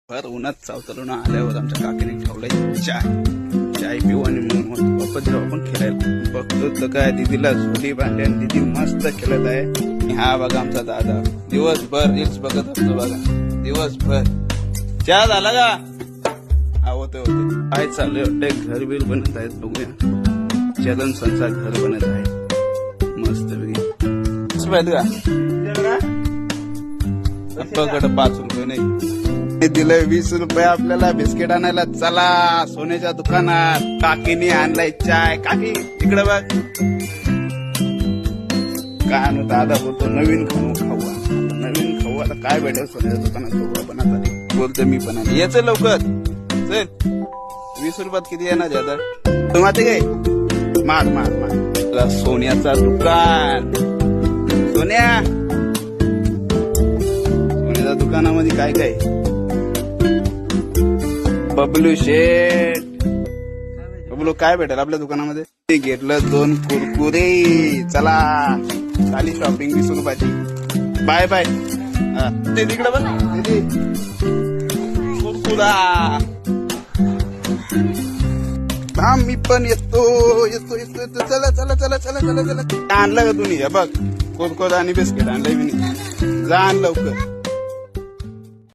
भर उन्हात चावतरून आल्यावर आमच्या काकीने ठेवलाय चाय पिऊ आणि म्हणून बाप्पा जेव्हा आपण खेळायला बघतो तर काय दिदीला झोली बांधली आणि दिदी मस्त खेळत आहे. आणि हा बघा आमचा दादा दिवसभर रील्स बघत असतो बघा दिवसभर. चहा झाला का? हा होते काय चालू आहे? घर बिल बनत आहेत बघूया. चलन संसार घर बनत आहे मस्त पाहिजे का? अप्पाकडे 5 रुपये नाही दिलंय 20 रुपये आपल्याला बिस्किट आणायला. चला सोन्याच्या दुकानात. काकीने आणलाय चाय. काकी इकडे बघ काय आणू. दादा बोलतो नवीन खाऊ. नवीन खाऊ आता काय भेटेल सोन्याच्या दुकानात बघू आपण. आता बोलतो मी पण आले. याच लवकर चल. 20 रुपयात किती येणार दादा? तुम्हाला काय मार सोन्याचा दुकान. सोन्या सोन्याच्या दुकानामध्ये काय काय? बबलू शेठ. बबलू काय भेटेल आपल्या दुकानामध्ये? घेतलं 2 कुरकुरे. चला झाली शॉपिंग 20 रुपयाची. Bye bye. ते तिकडे बघ कुरकुरा. थांब मी पण येतो. चला आणलं का तुम्ही? बघ कुरकुरा आणि बिस्किट आणलंय मी. जा आण लवकर.